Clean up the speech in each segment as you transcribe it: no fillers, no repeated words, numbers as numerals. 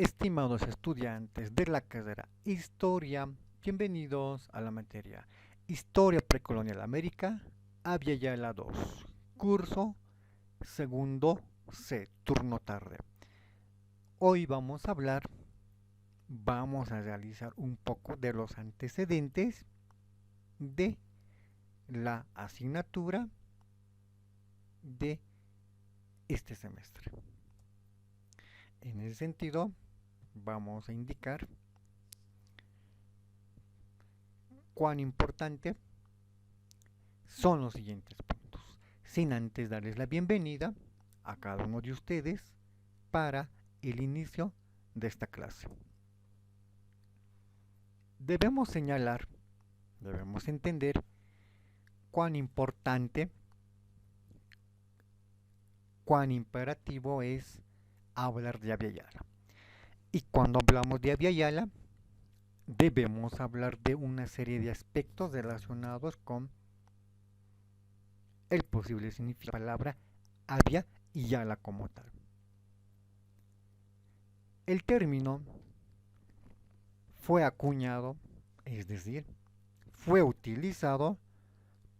Estimados estudiantes de la carrera Historia, bienvenidos a la materia Historia Precolonial América, Abya Yala 2, curso segundo C, turno tarde. Hoy vamos a realizar un poco de los antecedentes de la asignatura de este semestre. En ese sentido, vamos a indicar cuán importante son los siguientes puntos, sin antes darles la bienvenida a cada uno de ustedes para el inicio de esta clase. Debemos señalar, debemos entender cuán importante, cuán imperativo es hablar de Abya Yala. Y cuando hablamos de Abya Yala, debemos hablar de una serie de aspectos relacionados con el posible significado de la palabra Abya y Yala como tal. El término fue acuñado, es decir, fue utilizado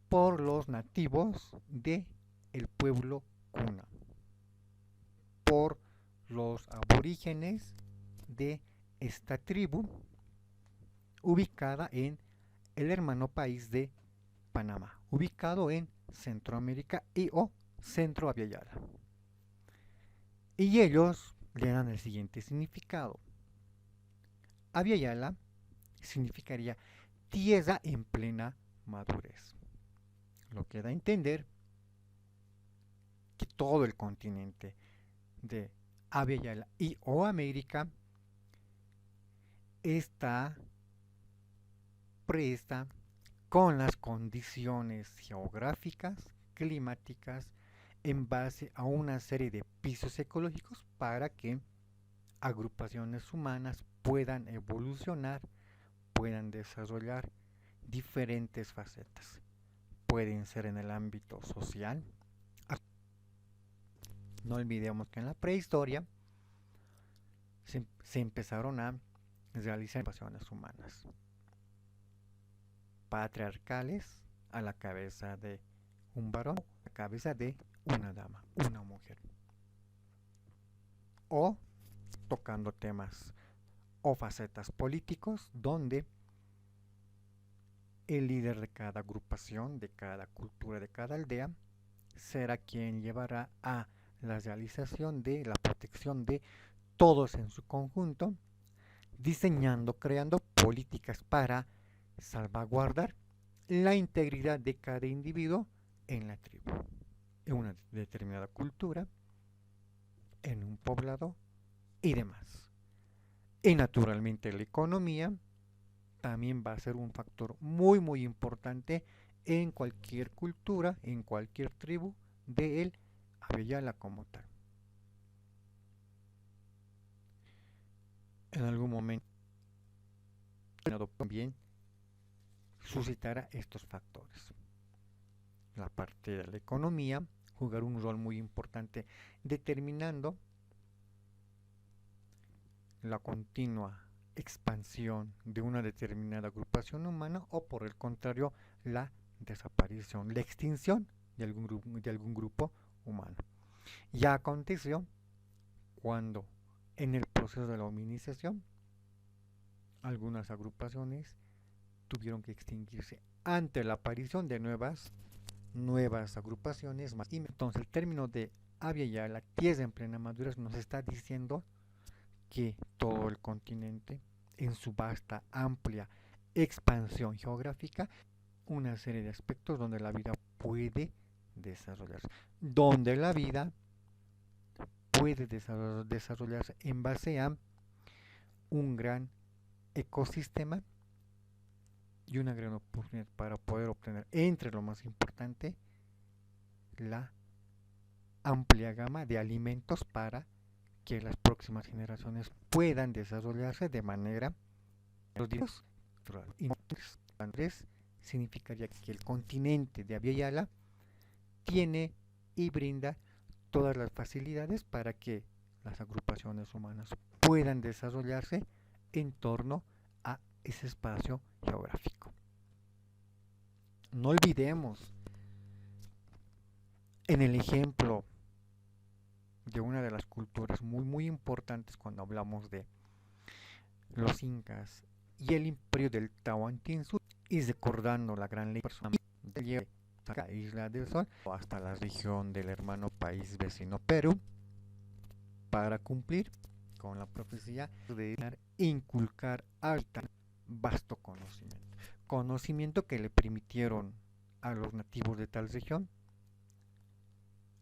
por los nativos de el pueblo Kuna, por los aborígenes de esta tribu ubicada en el hermano país de Panamá, ubicado en Centroamérica y o Centro Abya Yala. Y ellos le dan el siguiente significado. Abya Yala significaría tierra en plena madurez, lo que da a entender que todo el continente de Abya Yala y o América está presta con las condiciones geográficas, climáticas, en base a una serie de pisos ecológicos para que agrupaciones humanas puedan evolucionar, puedan desarrollar diferentes facetas. Pueden ser en el ámbito social. No olvidemos que en la prehistoria se empezaron a realizar agrupaciones humanas patriarcales a la cabeza de un varón, a la cabeza de una dama, una mujer. O tocando temas o facetas políticos donde el líder de cada agrupación, de cada cultura, de cada aldea, será quien llevará a la realización de la protección de todos en su conjunto, diseñando, creando políticas para salvaguardar la integridad de cada individuo en la tribu, en una determinada cultura, en un poblado y demás. Y naturalmente la economía también va a ser un factor muy importante en cualquier cultura, en cualquier tribu de el Abya Yala como tal. En algún momento también suscitará estos factores. La parte de la economía jugará un rol muy importante determinando la continua expansión de una determinada agrupación humana o por el contrario la desaparición, la extinción de algún grupo humano. Ya aconteció cuando en el proceso de la hominización algunas agrupaciones tuvieron que extinguirse ante la aparición de nuevas agrupaciones más. Entonces el término de Abya Yala, tierra en plena madurez, nos está diciendo que todo el continente, en su vasta, amplia expansión geográfica, una serie de aspectos donde la vida puede desarrollarse, donde la vida puede desarrollarse en base a un gran ecosistema y una gran oportunidad para poder obtener, entre lo más importante, la amplia gama de alimentos para que las próximas generaciones puedan desarrollarse de manera Andrés significaría que el continente de Abya Yala tiene y brinda todas las facilidades para que las agrupaciones humanas puedan desarrollarse en torno a ese espacio geográfico. No olvidemos, en el ejemplo de una de las culturas muy importantes cuando hablamos de los incas y el imperio del Tahuantinsuyo, y recordando la gran ley personal de la isla del Sol hasta la región del hermano país vecino Perú, para cumplir con la profecía de inculcar al vasto conocimiento que le permitieron a los nativos de tal región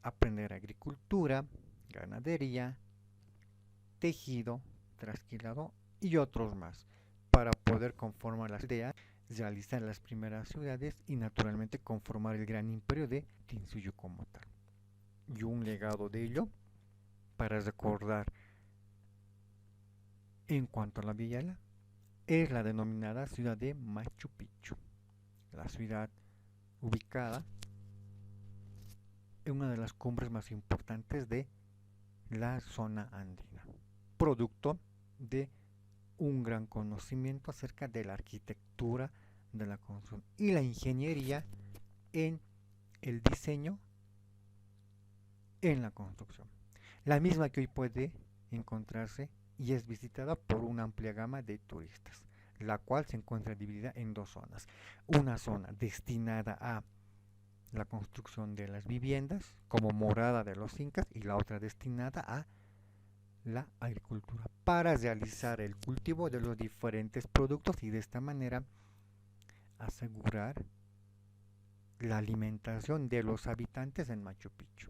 aprender agricultura, ganadería, tejido, trasquilado y otros más, para poder conformar las ideas, realizar las primeras ciudades y naturalmente conformar el gran imperio de Tinsuyo como tal. Y un legado de ello para recordar en cuanto a la Villela es la denominada ciudad de Machu Picchu, la ciudad ubicada en una de las cumbres más importantes de la zona andina, producto de un gran conocimiento acerca de la arquitectura, de la construcción y la ingeniería en el diseño, en la construcción. La misma que hoy puede encontrarse y es visitada por una amplia gama de turistas, la cual se encuentra dividida en dos zonas. Una zona destinada a la construcción de las viviendas como morada de los incas y la otra destinada a la agricultura para realizar el cultivo de los diferentes productos y de esta manera asegurar la alimentación de los habitantes en Machu Picchu.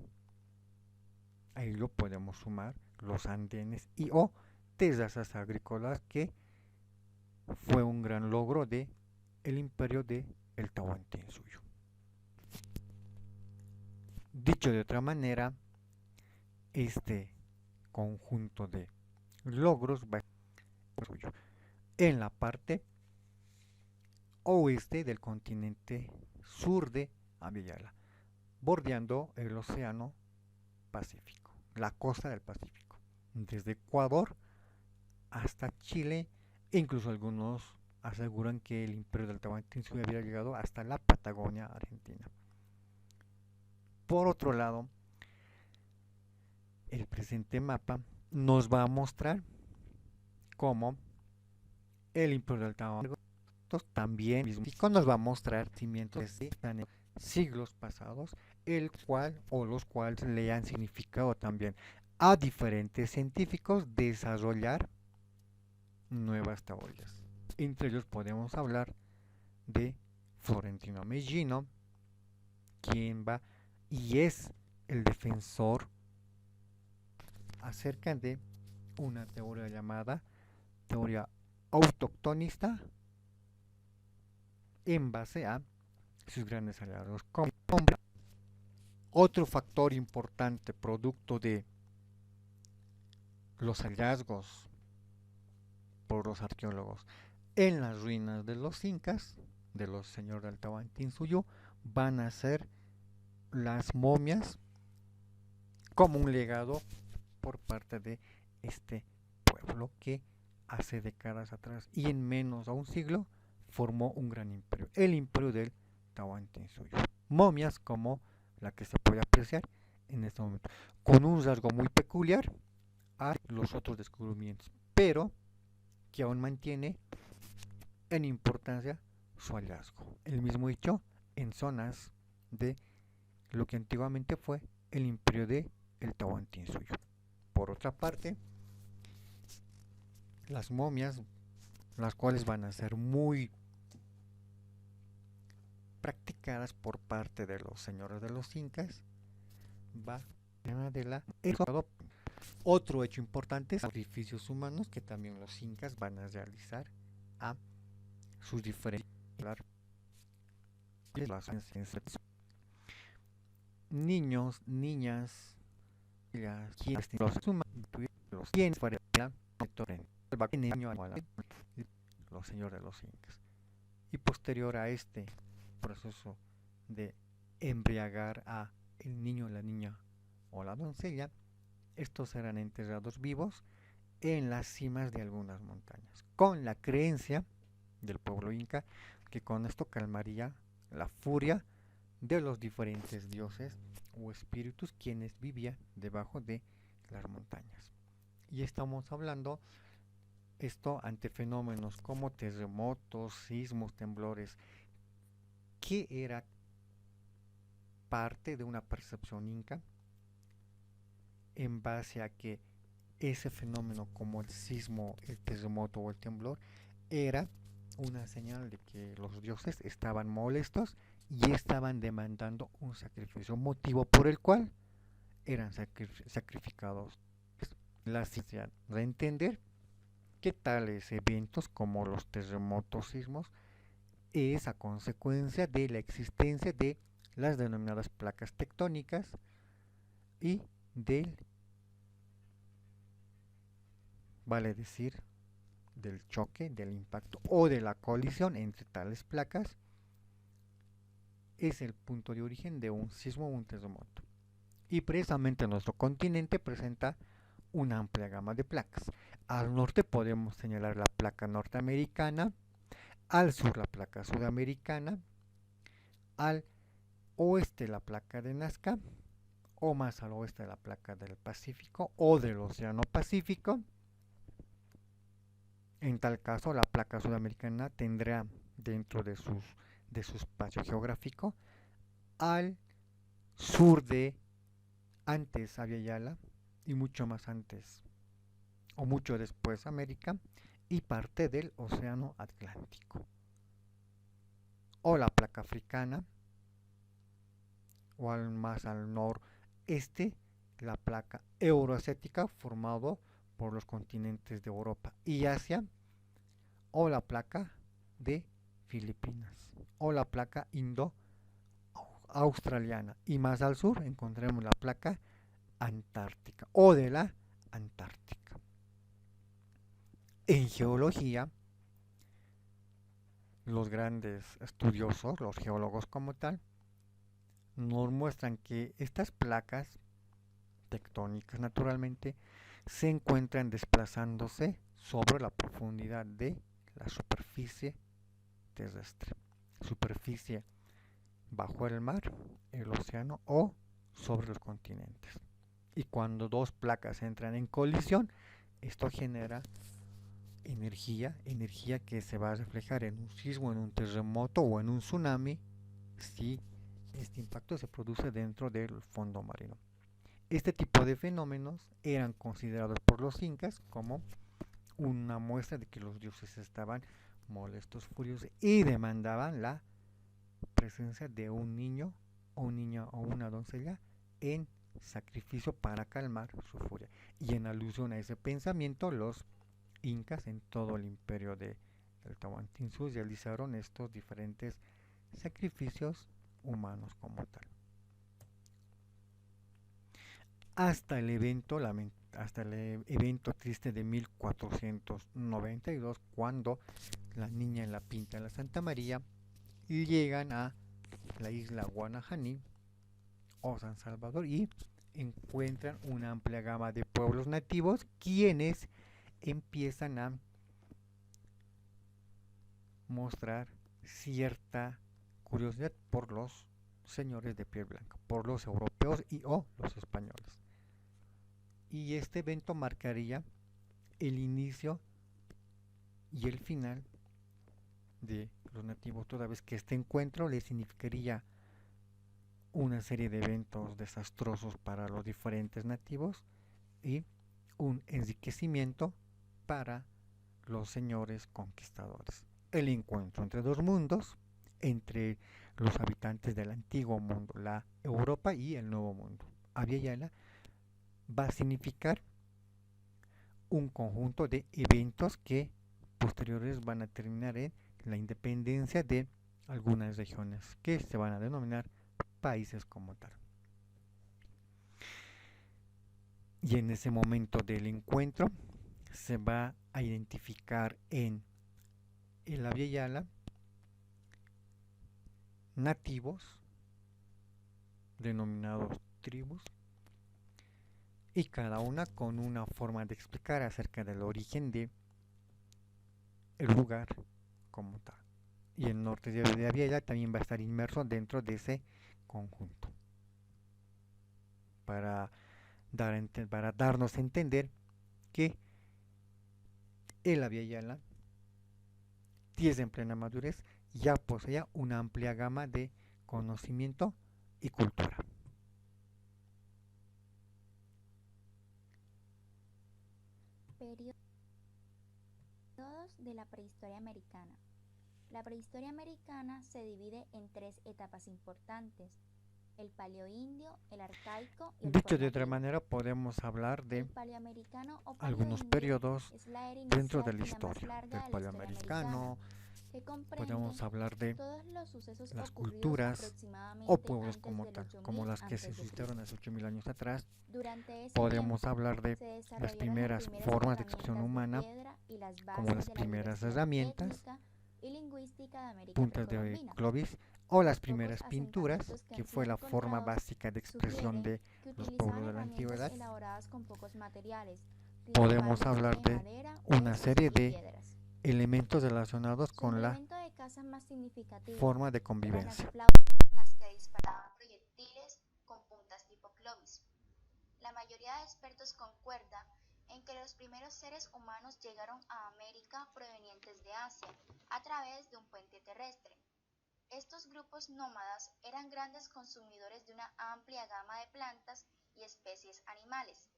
Ahí lo podemos sumar los andenes y o terrazas agrícolas, que fue un gran logro de el imperio de el Tahuantinsuyo. Dicho de otra manera, este conjunto de logros va en la parte oeste del continente sur de Abiyala, bordeando el océano Pacífico, la costa del Pacífico, desde Ecuador hasta Chile, e incluso algunos aseguran que el imperio del Tahuantinsuyo había llegado hasta la Patagonia Argentina. Por otro lado, el presente mapa nos va a mostrar cómo el imperio del Tahuantinsuyo también nos va a mostrar cimientos de siglos pasados, el cual o los cuales le han significado también a diferentes científicos desarrollar nuevas teorías. Entre ellos podemos hablar de Florentino Mellino, quien va y es el defensor acerca de una teoría llamada teoría autoctonista en base a sus grandes hallazgos. Otro factor importante producto de los hallazgos por los arqueólogos en las ruinas de los incas, de los señores del Tahuantinsuyo, van a ser las momias como un legado por parte de este pueblo que hace décadas atrás y en menos de un siglo formó un gran imperio, el imperio del Tahuantinsuyo. Momias como la que se puede apreciar en este momento, con un rasgo muy peculiar a los otros descubrimientos, pero que aún mantiene en importancia su hallazgo. El mismo hecho en zonas de lo que antiguamente fue el imperio de el Tahuantinsuyo. Por otra parte, las momias, las cuales van a ser muy practicadas por parte de los señores de los incas, va de la otro hecho importante es sacrificios humanos que también los incas van a realizar a sus diferentes niños, niñas, los señores de los incas. Y posterior a este proceso de embriagar a el niño, la niña o la doncella, Estos eran enterrados vivos en las cimas de algunas montañas, con la creencia del pueblo inca que con esto calmaría la furia de los diferentes dioses o espíritus quienes vivían debajo de las montañas. Y estamos hablando esto ante fenómenos como terremotos, sismos, temblores, que era parte de una percepción inca en base a que ese fenómeno como el sismo, el terremoto o el temblor era una señal de que los dioses estaban molestos y estaban demandando un sacrificio, motivo por el cual eran sacrificados. La ciencia de entender que tales eventos como los terremotos, sismos, es a consecuencia de la existencia de las denominadas placas tectónicas y del, vale decir, del choque, del impacto o de la colisión entre tales placas, es el punto de origen de un sismo o un terremoto. Y precisamente nuestro continente presenta una amplia gama de placas. Al norte podemos señalar la placa norteamericana, al sur la placa sudamericana, al oeste la placa de Nazca, o más al oeste la placa del Pacífico o del Océano Pacífico. En tal caso, la placa sudamericana tendrá dentro de su espacio geográfico al sur de antes Abya y mucho más antes o mucho después América y parte del Océano Atlántico. O la placa africana o más al noreste la placa euroasiática formado por los continentes de Europa y Asia o la placa de Filipinas o la placa indo-australiana y más al sur encontraremos la placa antártica o de la Antártica. En geología, los grandes estudiosos, los geólogos como tal, nos muestran que estas placas tectónicas naturalmente se encuentran desplazándose sobre la profundidad de la superficie terrestre, superficie bajo el mar, el océano o sobre los continentes. Y cuando dos placas entran en colisión, esto genera energía que se va a reflejar en un sismo, en un terremoto o en un tsunami si este impacto se produce dentro del fondo marino. Este tipo de fenómenos eran considerados por los incas como una muestra de que los dioses estaban molestos, furiosos y demandaban la presencia de un niño o niña o una doncella en sacrificio para calmar su furia. Y en alusión a ese pensamiento, los incas en todo el imperio de el Tahuantinsuyo realizaron estos diferentes sacrificios humanos como tal. Hasta el evento triste de 1492, cuando la niña en la pinta en la Santa María y llegan a la isla Guanajaní o San Salvador y encuentran una amplia gama de pueblos nativos quienes empiezan a mostrar cierta curiosidad por los señores de piel blanca, por los europeos y o los españoles. Y este evento marcaría el inicio y el final de los nativos, toda vez que este encuentro le significaría una serie de eventos desastrosos para los diferentes nativos y un enriquecimiento para los señores conquistadores. El encuentro entre dos mundos, entre los habitantes del antiguo mundo, la Europa y el nuevo mundo. Abya Yala va a significar un conjunto de eventos que posteriores van a terminar en la independencia de algunas regiones que se van a denominar países como tal. Y en ese momento del encuentro se va a identificar en el Abya Yala nativos denominados tribus y cada una con una forma de explicar acerca del origen de el lugar como tal. Y el norte de Viella también va a estar inmerso dentro de ese conjunto para, para darnos a entender que el Abya Yala en plena madurez ya poseía una amplia gama de conocimiento y cultura. Periodos de la prehistoria americana. La prehistoria americana se divide en tres etapas importantes: el paleoindio, el arcaico y el Dicho de otra formativo. manera, podemos hablar de El paleoamericano o algunos paleoindio periodos es la era dentro de inicial la y la más historia del larga de la historia americana, paleoamericano. que comprende Podemos hablar de todos los sucesos las ocurridos culturas o aproximadamente pueblos antes como del tal, como 8000 las que se a.C. existieron hace 8000 años atrás. Durante ese Podemos tiempo hablar de se las desarrollaron las primeras primeras formas de expresión herramientas de humana, piedra y las como bases las de la primeras diversidad herramientas, étnica y lingüística de América puntas de precolombina. Clovis, o las Los pocos primeras pinturas, asentamientos que que han sido fue la forma encontrados básica de expresión sugieren de que los utilizaban pueblos de la herramientas antigüedad. elaboradas con pocos materiales, Podemos principalmente hablar de madera, una huesos serie y de piedras. elementos relacionados Su con la implemento de caza más significativo forma de eran las convivencia. flautas con las que disparaban proyectiles con puntas tipo Clovis. La mayoría de expertos concuerda en que los primeros seres humanos llegaron a América provenientes de Asia a través de un puente terrestre. Estos grupos nómadas eran grandes consumidores de una amplia gama de plantas y especies animales.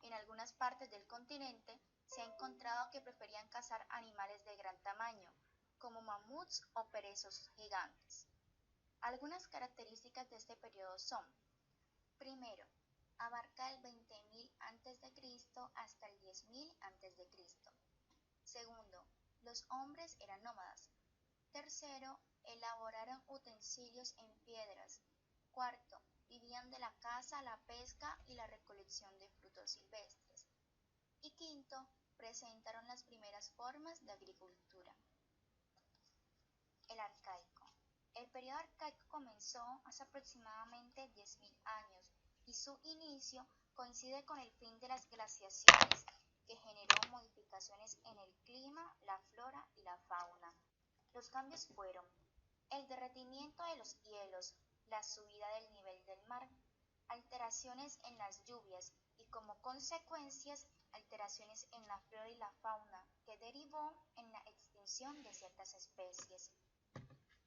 En algunas partes del continente se ha encontrado que preferían cazar animales de gran tamaño, como mamuts o perezosos gigantes. Algunas características de este periodo son: primero, abarca el 20.000 a.C. hasta el 10.000 a.C. Segundo, los hombres eran nómadas. Tercero, elaboraron utensilios en piedras. Cuarto, vivían de la caza, la pesca y la recolección de frutos silvestres. Y quinto, presentaron las primeras formas de agricultura. El arcaico. El periodo arcaico comenzó hace aproximadamente 10.000 años y su inicio coincide con el fin de las glaciaciones, que generó modificaciones en el clima, la flora y la fauna. Los cambios fueron el derretimiento de los hielos, la subida del nivel del mar, alteraciones en las lluvias y, como consecuencias, alteraciones en la flora y la fauna, que derivó en la extinción de ciertas especies.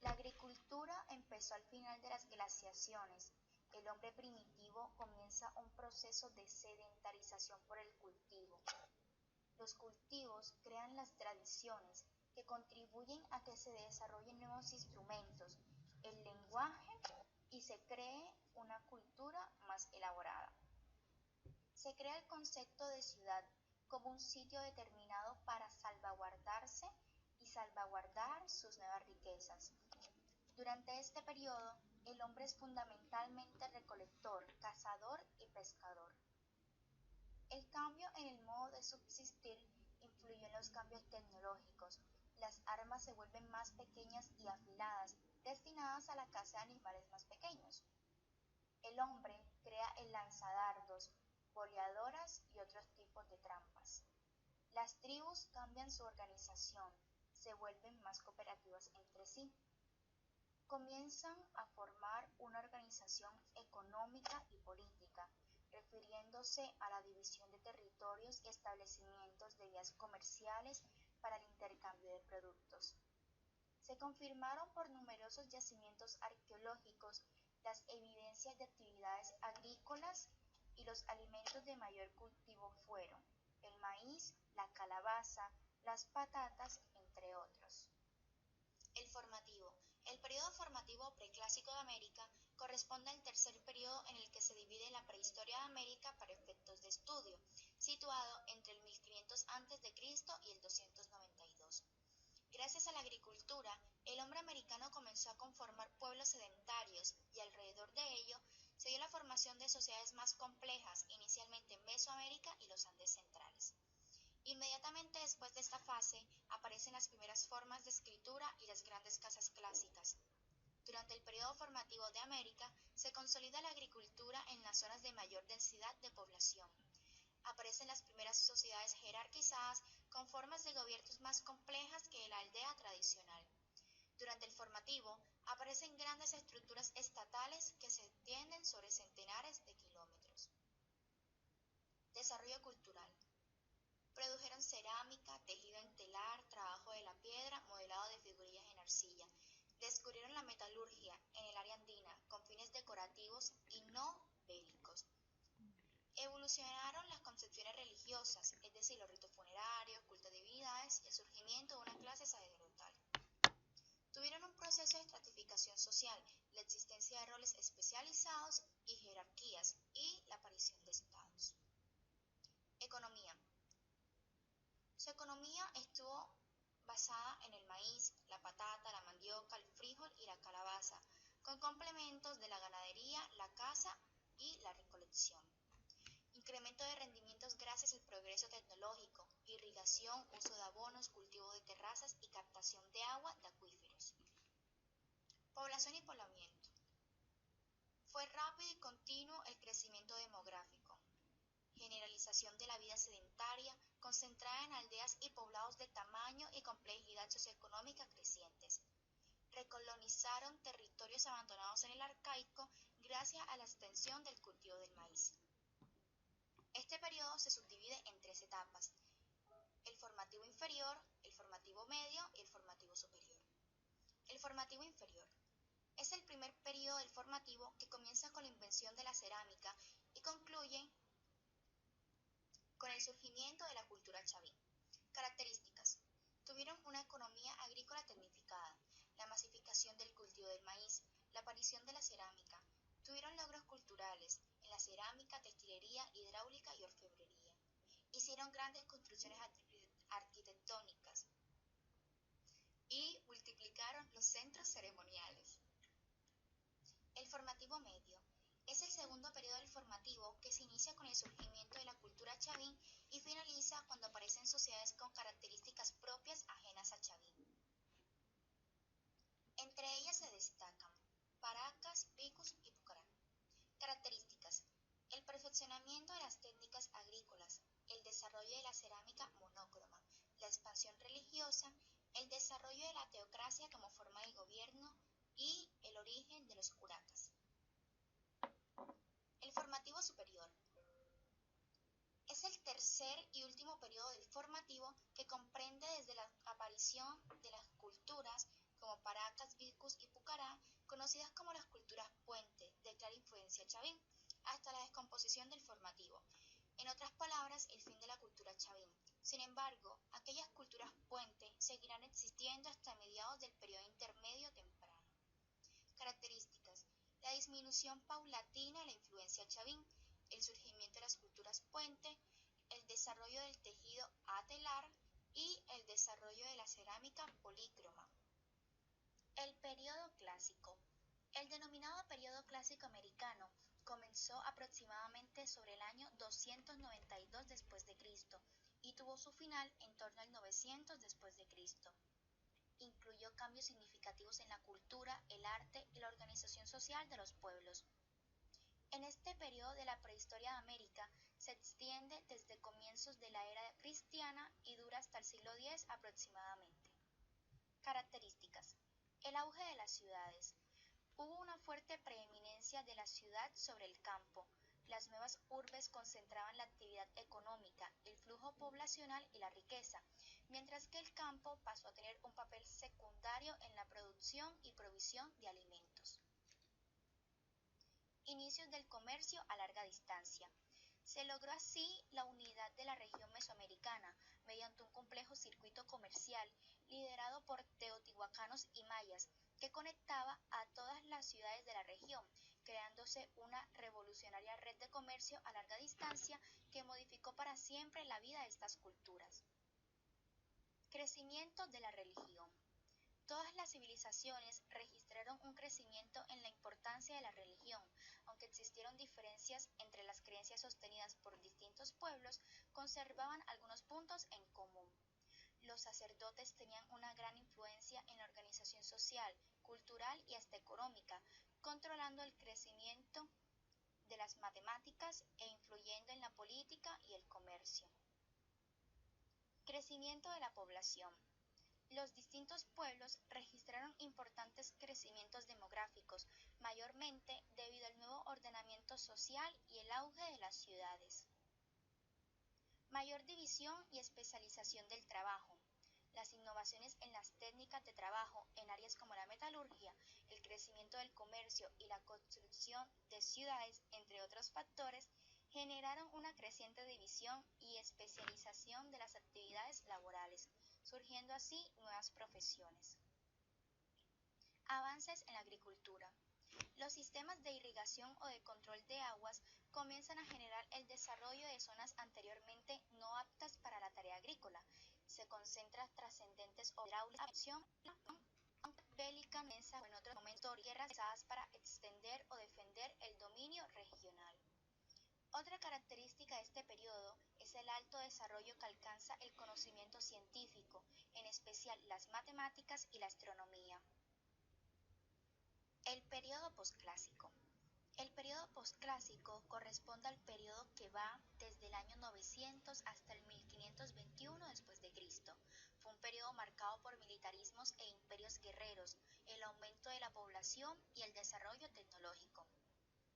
La agricultura empezó al final de las glaciaciones. El hombre primitivo comienza un proceso de sedentarización por el cultivo. Los cultivos crean las tradiciones que contribuyen a que se desarrollen nuevos instrumentos, el lenguaje, y se cree una cultura más elaborada. Se crea el concepto de ciudad como un sitio determinado para salvaguardarse y salvaguardar sus nuevas riquezas. Durante este periodo, el hombre es fundamentalmente recolector, cazador y pescador. El cambio en el modo de subsistir influyó en los cambios tecnológicos. Las armas se vuelven más pequeñas y afiladas, destinadas a la caza de animales más pequeños. El hombre crea el lanzadardos, boleadoras y otros tipos de trampas. Las tribus cambian su organización, se vuelven más cooperativas entre sí. Comienzan a formar una organización económica y política, refiriéndose a la división de territorios y establecimientos de vías comerciales para el intercambio de productos. Se confirmaron por numerosos yacimientos arqueológicos las evidencias de actividades agrícolas, y los alimentos de mayor cultivo fueron el maíz, la calabaza, las patatas, entre otros. El formativo. El periodo formativo preclásico de América corresponde al tercer periodo en el que se divide la prehistoria de América para efectos de estudio, situado entre el 1500 a.C. y el 292. Gracias a la agricultura, el hombre americano comenzó a conformar pueblos sedentarios, y alrededor de ello se dio la formación de sociedades más complejas, inicialmente en Mesoamérica y los Andes centrales. Inmediatamente después de esta fase aparecen las primeras formas de escritura y las grandes casas clásicas. Durante el periodo formativo de América, se consolida la agricultura en las zonas de mayor densidad de población. Aparecen las primeras sociedades jerarquizadas con formas de gobiernos más complejas que la aldea tradicional. Durante el formativo, aparecen grandes estructuras estatales que se extienden sobre centenares de kilómetros. Desarrollo cultural. Produjeron cerámica, tejido en telar, trabajo de la piedra, modelado de figurillas en arcilla. Descubrieron la metalurgia en el área andina con fines decorativos y no bélicos. Evolucionaron las concepciones religiosas, es decir, los ritos funerarios, culto a divinidades y el surgimiento de una clase sacerdotal. Tuvieron un proceso de estratificación social, la existencia de roles especializados y jerarquías y la aparición de estados. Economía. Su economía estuvo basada en el maíz, la patata, la mandioca, el frijol y la calabaza, con complementos de la ganadería, la caza y la recolección. Incremento de rendimientos gracias al progreso tecnológico, irrigación, uso de abonos, cultivo de terrazas y captación de agua de acuíferos. Población y poblamiento. Fue rápido y continuo el crecimiento demográfico. Generalización de la vida sedentaria, concentrada en aldeas y poblados de tamaño y complejidad socioeconómica crecientes. Recolonizaron territorios abandonados en el arcaico gracias a la extensión del cultivo del maíz. Este periodo se subdivide en 3 etapas: el formativo inferior, el formativo medio y el formativo superior. El formativo inferior es el primer periodo del formativo que comienza con la invención de la cerámica y concluye con el surgimiento de la cultura chavín. Características. Tuvieron una economía agrícola tecnificada, la masificación del cultivo del maíz, la aparición de la cerámica. Tuvieron logros culturales en la cerámica, textilería, hidráulica y orfebrería. Hicieron grandes construcciones arquitectónicas y multiplicaron los centros ceremoniales. El formativo medio es el segundo periodo del formativo que se inicia con el surgimiento de la cultura chavín y finaliza cuando aparecen sociedades con características propias ajenas a Chavín. Entre ellas se destacan Paracas, Picus y Pucará. Características: el perfeccionamiento de las técnicas agrícolas, el desarrollo de la cerámica monócroma, la expansión religiosa, el desarrollo de la teocracia como forma de gobierno y el origen de los curacas. El formativo superior es el tercer y último periodo del formativo que comprende desde la aparición de las culturas como Paracas, Picus y Pucará, conocidas como las culturas puente, de clara influencia chavín, hasta la descomposición del formativo. En otras palabras, el fin de la cultura chavín. Sin embargo, aquellas culturas puente seguirán existiendo hasta mediados del periodo intermedio temprano. Características: la disminución paulatina de la influencia chavín, el surgimiento de las culturas puente, el desarrollo del tejido a telar y el desarrollo de la cerámica polícroma. El período clásico. El denominado período clásico americano comenzó aproximadamente sobre el año 292 después de Cristo y tuvo su final en torno al 900 después de Cristo. Incluyó cambios significativos en la cultura, el arte y la organización social de los pueblos. En este periodo de la prehistoria de América se extiende desde comienzos de la era cristiana y dura hasta el siglo X aproximadamente. Características: el auge de las ciudades. Hubo una fuerte preeminencia de la ciudad sobre el campo. Las nuevas urbes concentraban la actividad económica, el flujo poblacional y la riqueza, mientras que el campo pasó a tener un papel secundario en la producción y provisión de alimentos. Inicios del comercio a larga distancia. Se logró así la unidad de la región mesoamericana mediante un complejo circuito comercial liderado por teotihuacanos y mayas que conectaba a todas las ciudades de la región, creándose una revolucionaria red de comercio a larga distancia que modificó para siempre la vida de estas culturas. Crecimiento de la religión. Todas las civilizaciones registraron un crecimiento en la importancia de la religión, aunque existieron diferencias entre las creencias sostenidas por distintos pueblos, conservaban algunos puntos en común. los sacerdotes tenían una gran influencia en la organización social, cultural y hasta económica, controlando el crecimiento de las matemáticas e influyendo en la política y el comercio. Crecimiento de la población. Los distintos pueblos registraron importantes crecimientos demográficos, mayormente debido al nuevo ordenamiento social y el auge de las ciudades. Mayor división y especialización del trabajo. Las innovaciones en las técnicas de trabajo en áreas como la metalurgia, el crecimiento del comercio y la construcción de ciudades, entre otros factores, generaron una creciente división y especialización de las actividades laborales, surgiendo así nuevas profesiones. Avances en la agricultura. Los sistemas de irrigación o de control de aguas comienzan a generar el desarrollo de zonas anteriormente no aptas para la tarea agrícola. Se concentran trascendentes hidráulicas, bélica, o en otros momentos tierras usadas para extender o defender el dominio regional. Otra característica de este periodo es el alto desarrollo que alcanza el conocimiento científico, en especial las matemáticas y la astronomía. El periodo posclásico. El periodo posclásico corresponde al periodo que va desde el año 900 hasta el 1521 después de Cristo. Fue un periodo marcado por militarismos e imperios guerreros, el aumento de la población y el desarrollo tecnológico.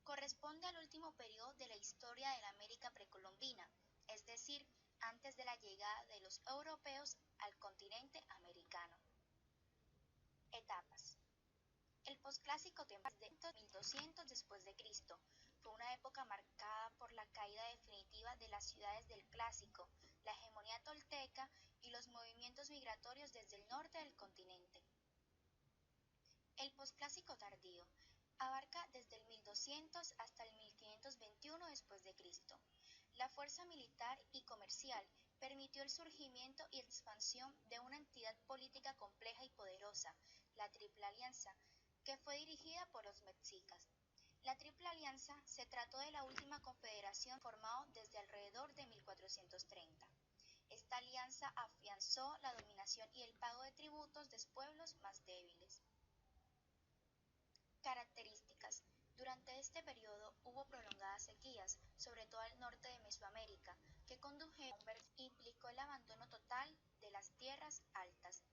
Corresponde al último periodo de la historia de la América precolombina, es decir, antes de la llegada de los europeos al continente americano. Etapas. El posclásico temprano de 1200 después de Cristo fue una época marcada por la caída definitiva de las ciudades del clásico, la hegemonía tolteca y los movimientos migratorios desde el norte del continente. El posclásico tardío abarca desde el 1200 hasta el 1521 después de Cristo. La fuerza militar y comercial permitió el surgimiento y expansión de una entidad política compleja y poderosa, la Triple Alianza, que fue dirigida por los mexicas. La Triple Alianza se trató de la última confederación formada desde alrededor de 1430. Esta alianza afianzó la dominación y el pago de tributos de pueblos más débiles. Características. Durante este periodo hubo prolongadas sequías, sobre todo al norte de Mesoamérica, que condujeron implicó el abandono total de las tierras altas.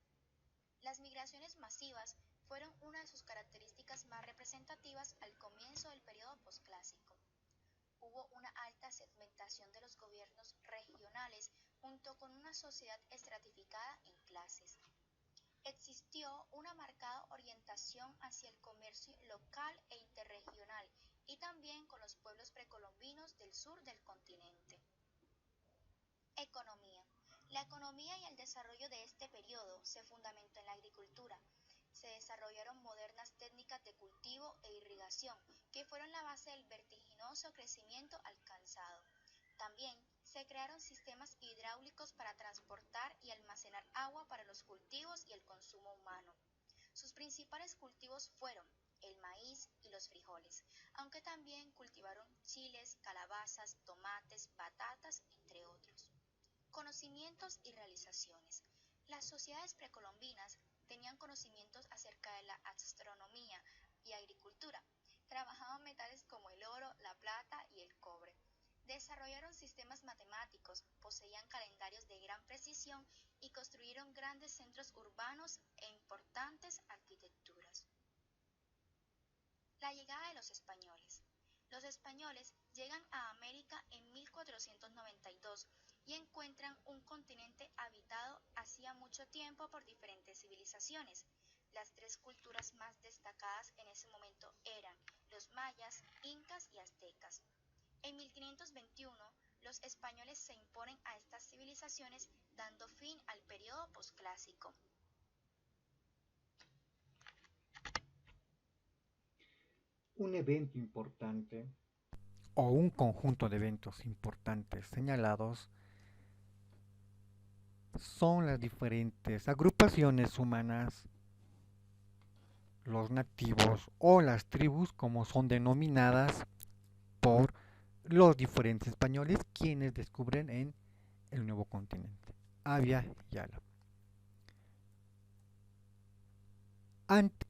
Las migraciones masivas fueron una de sus características más representativas al comienzo del periodo posclásico. Hubo una alta segmentación de los gobiernos regionales junto con una sociedad estratificada en clases. Existió una marcada orientación hacia el comercio local e interregional y también con los pueblos precolombinos del sur del continente. Economía. La economía y el desarrollo de este periodo se fundamentó en la agricultura. Se desarrollaron modernas técnicas de cultivo e irrigación, que fueron la base del vertiginoso crecimiento alcanzado. También se crearon sistemas hidráulicos para transportar y almacenar agua para los cultivos y el consumo humano. Sus principales cultivos fueron el maíz y los frijoles, aunque también cultivaron chiles, calabazas, tomates, patatas, entre otros. Conocimientos y realizaciones. Las sociedades precolombinas tenían conocimientos acerca de la astronomía y agricultura. Trabajaban metales como el oro, la plata y el cobre. Desarrollaron sistemas matemáticos, poseían calendarios de gran precisión y construyeron grandes centros urbanos e importantes arquitecturas. La llegada de los españoles. Los españoles llegan a América en 1492 y encuentran un continente habitado hacía mucho tiempo por diferentes civilizaciones. Las tres culturas más destacadas en ese momento eran los mayas, incas y aztecas. En 1521, los españoles se imponen a estas civilizaciones, dando fin al periodo posclásico. Un evento importante o un conjunto de eventos importantes señalados son las diferentes agrupaciones humanas, los nativos o las tribus como son denominadas por los diferentes españoles quienes descubren en el nuevo continente, Avia Yala. Antes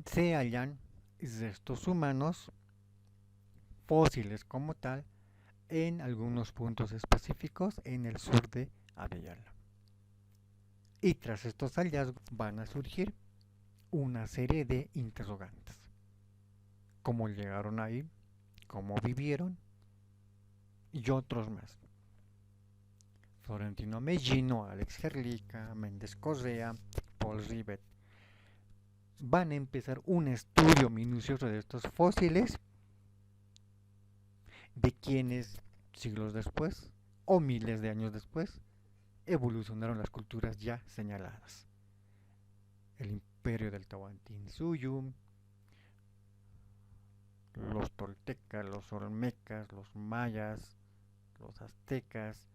se hallan restos humanos fósiles como tal en algunos puntos específicos en el sur de Abiyala. Y tras estos hallazgos van a surgir una serie de interrogantes. ¿Cómo llegaron ahí? ¿Cómo vivieron? Y otros más. Florentino Mellino, Alex Gerlica, Méndez Correa, Paul Rivet van a empezar un estudio minucioso de estos fósiles, de quienes siglos después o miles de años después evolucionaron las culturas ya señaladas. El imperio del Tahuantinsuyo, los toltecas, los olmecas, los mayas, los aztecas,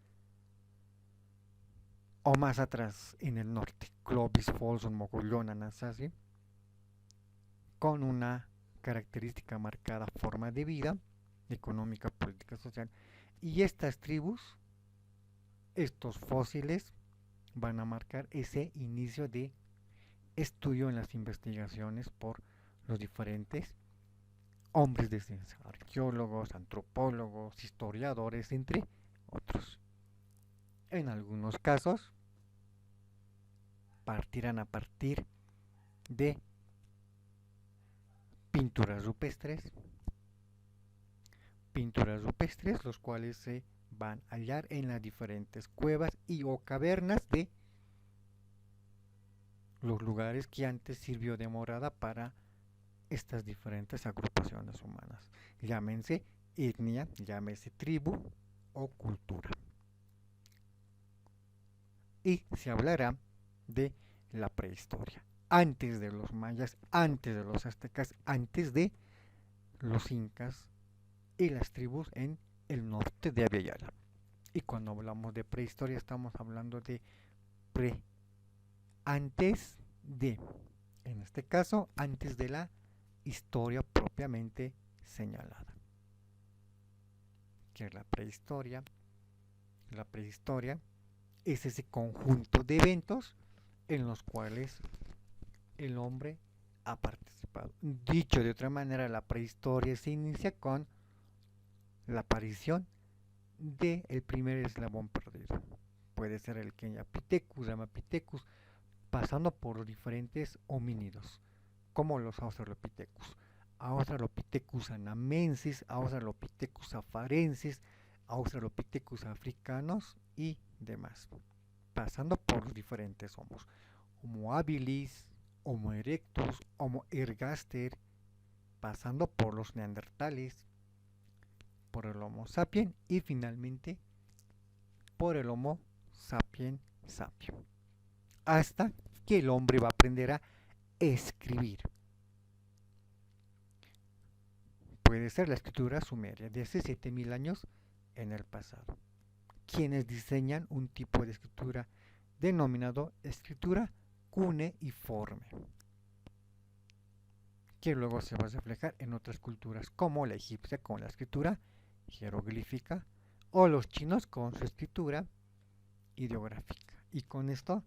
o más atrás en el norte, Clovis, Folsom, Mogollón, Anasazi, con una característica marcada forma de vida, económica, política, social. Y estas tribus, estos fósiles, van a marcar ese inicio de estudio en las investigaciones por los diferentes hombres de ciencia, arqueólogos, antropólogos, historiadores, entre otros. En algunos casos, partirán a partir de pinturas rupestres, los cuales se van a hallar en las diferentes cuevas y o cavernas de los lugares que antes sirvió de morada para estas diferentes agrupaciones humanas. Llámense etnia, llámese tribu o cultura. Y se hablará de la prehistoria, antes de los mayas, antes de los aztecas, antes de los incas y las tribus en el norte de Abiyala. Y cuando hablamos de prehistoria estamos hablando de antes de, en este caso, antes de la historia propiamente señalada. Que es la prehistoria. La prehistoria es ese conjunto de eventos en los cuales el hombre ha participado. Dicho de otra manera, la prehistoria se inicia con la aparición del primer eslabón perdido. Puede ser el Kenyapithecus, Ramapithecus, pasando por los diferentes homínidos, como los Australopithecus, Australopithecus anamensis, Australopithecus afarensis, Australopithecus africanos y demás, pasando por los diferentes homos, Homo habilis, Homo erectus, Homo ergaster, pasando por los neandertales, por el Homo sapien y finalmente por el Homo sapien sapien, hasta que el hombre va a aprender a escribir. Puede ser la escritura sumeria de hace 7000 años en el pasado, quienes diseñan un tipo de escritura denominado escritura cuneiforme, que luego se va a reflejar en otras culturas como la egipcia con la escritura jeroglífica o los chinos con su escritura ideográfica. Y con esto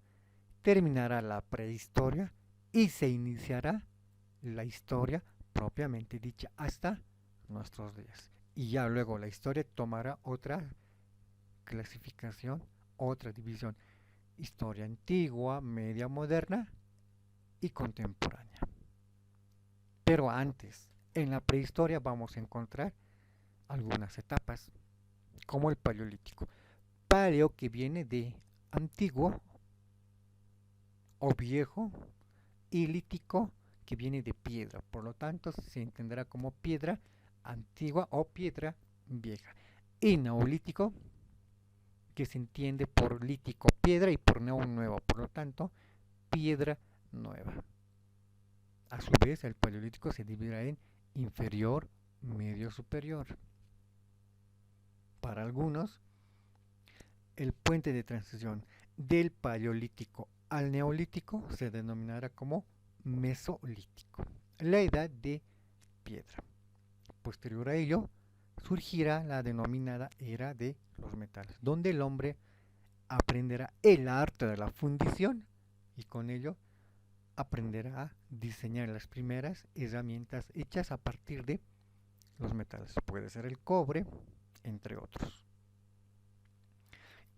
terminará la prehistoria y se iniciará la historia propiamente dicha hasta nuestros días. Y ya luego la historia tomará otra clasificación, otra división: historia antigua, media moderna y contemporánea. Pero antes, en la prehistoria vamos a encontrar algunas etapas, como el paleolítico. Paleo, que viene de antiguo o viejo, y lítico, que viene de piedra, por lo tanto se entenderá como piedra antigua o piedra vieja. Y neolítico, que se entiende por lítico piedra y por neo nuevo, por lo tanto piedra nueva. A su vez, el paleolítico se dividirá en inferior, medio, superior. Para algunos, el puente de transición del paleolítico al neolítico se denominará como mesolítico, la edad de piedra. Posterior a ello, surgirá la denominada era de los metales, donde el hombre aprenderá el arte de la fundición y con ello aprenderá a diseñar las primeras herramientas hechas a partir de los metales. Puede ser el cobre, entre otros.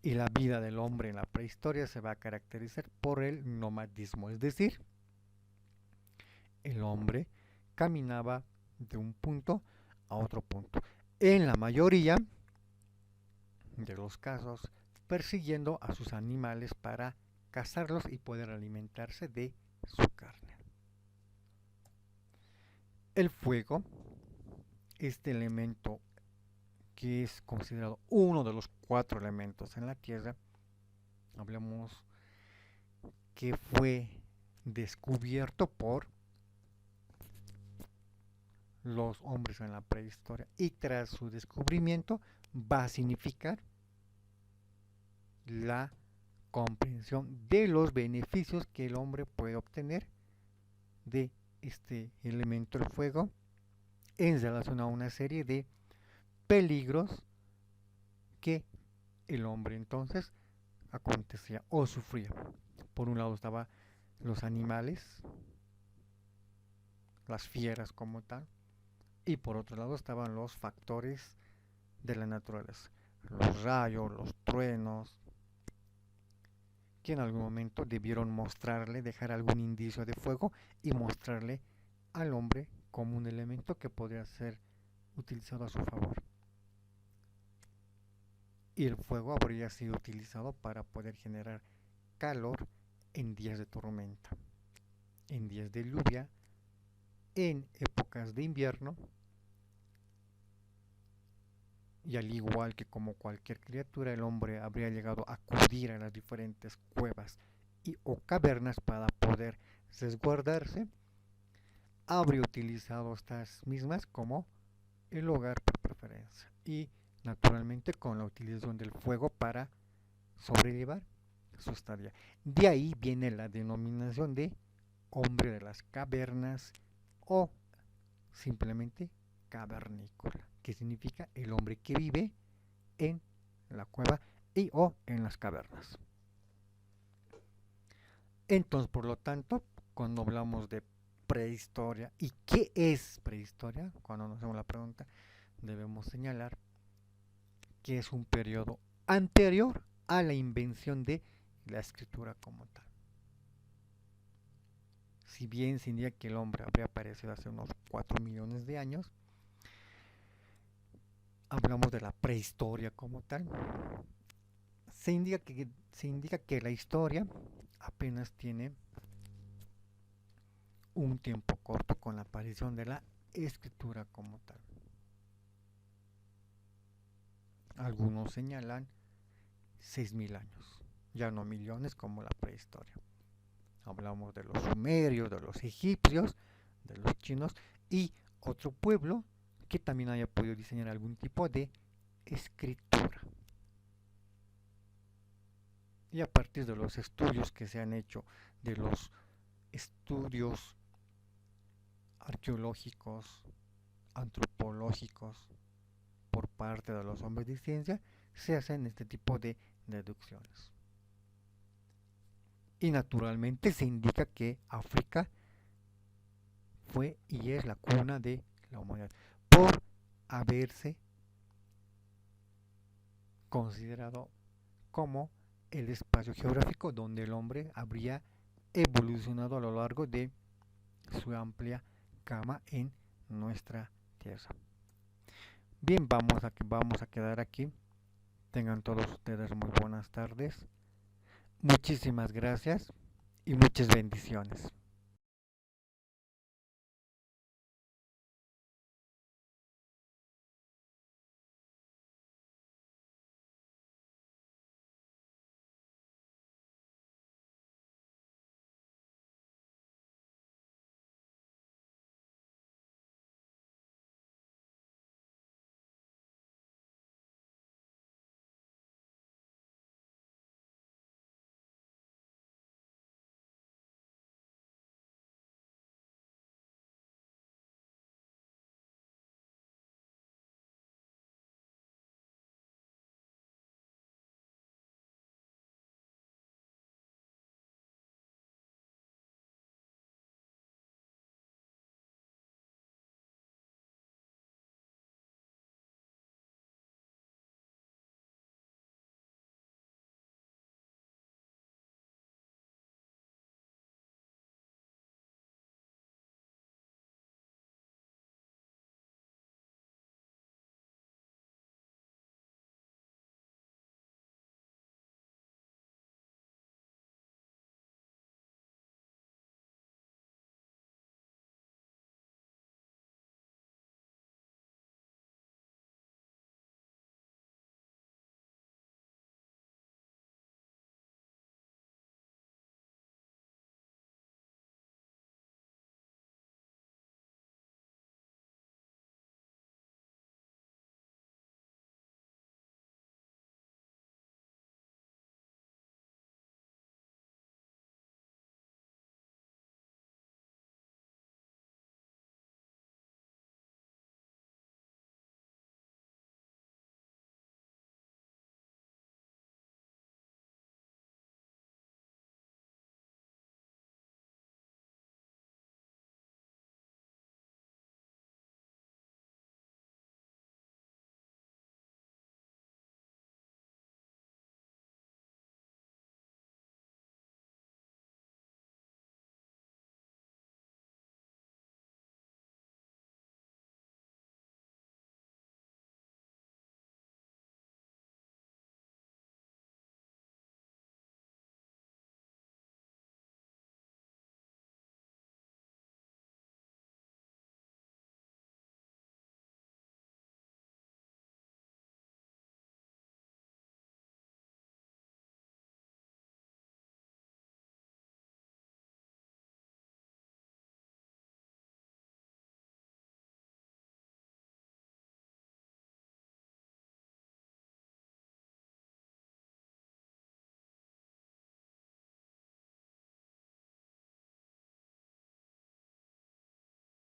Y la vida del hombre en la prehistoria se va a caracterizar por el nomadismo, es decir, el hombre caminaba de un punto a otro punto. En la mayoría de los casos, persiguiendo a sus animales para cazarlos y poder alimentarse de su carne. El fuego, este elemento que es considerado uno de los 4 elementos en la Tierra, hablamos que fue descubierto por los hombres en la prehistoria y tras su descubrimiento va a significar la comprensión de los beneficios que el hombre puede obtener de este elemento, el fuego, en relación a una serie de peligros que el hombre entonces acontecía o sufría. Por un lado estaban los animales, las fieras como tal, y por otro lado estaban los factores de la naturaleza, los rayos, los truenos, que en algún momento debieron mostrarle, dejar algún indicio de fuego y mostrarle al hombre como un elemento que podría ser utilizado a su favor. Y el fuego habría sido utilizado para poder generar calor en días de tormenta, en días de lluvia, en épocas de invierno, y al igual que como cualquier criatura, el hombre habría llegado a acudir a las diferentes cuevas y o cavernas para poder resguardarse, habría utilizado estas mismas como el hogar por preferencia y naturalmente con la utilización del fuego para sobrellevar su estadía. De ahí viene la denominación de hombre de las cavernas o simplemente cavernícola, que significa el hombre que vive en la cueva y o en las cavernas. Entonces, por lo tanto, cuando hablamos de prehistoria y qué es prehistoria, cuando nos hacemos la pregunta, debemos señalar que es un periodo anterior a la invención de la escritura como tal. Si bien se indica que el hombre habría aparecido hace unos 4 millones de años, hablamos de la prehistoria como tal. Se indica que la historia apenas tiene un tiempo corto con la aparición de la escritura como tal. Algunos señalan 6.000 años, ya no millones como la prehistoria. Hablamos de los sumerios, de los egipcios, de los chinos y otro pueblo que también haya podido diseñar algún tipo de escritura. Y a partir de los estudios que se han hecho, de los estudios arqueológicos, antropológicos, por parte de los hombres de ciencia, se hacen este tipo de deducciones. Y naturalmente se indica que África fue y es la cuna de la humanidad, por haberse considerado como el espacio geográfico donde el hombre habría evolucionado a lo largo de su amplia gama en nuestra tierra. Bien, vamos a quedar aquí. Tengan todos ustedes muy buenas tardes. Muchísimas gracias y muchas bendiciones.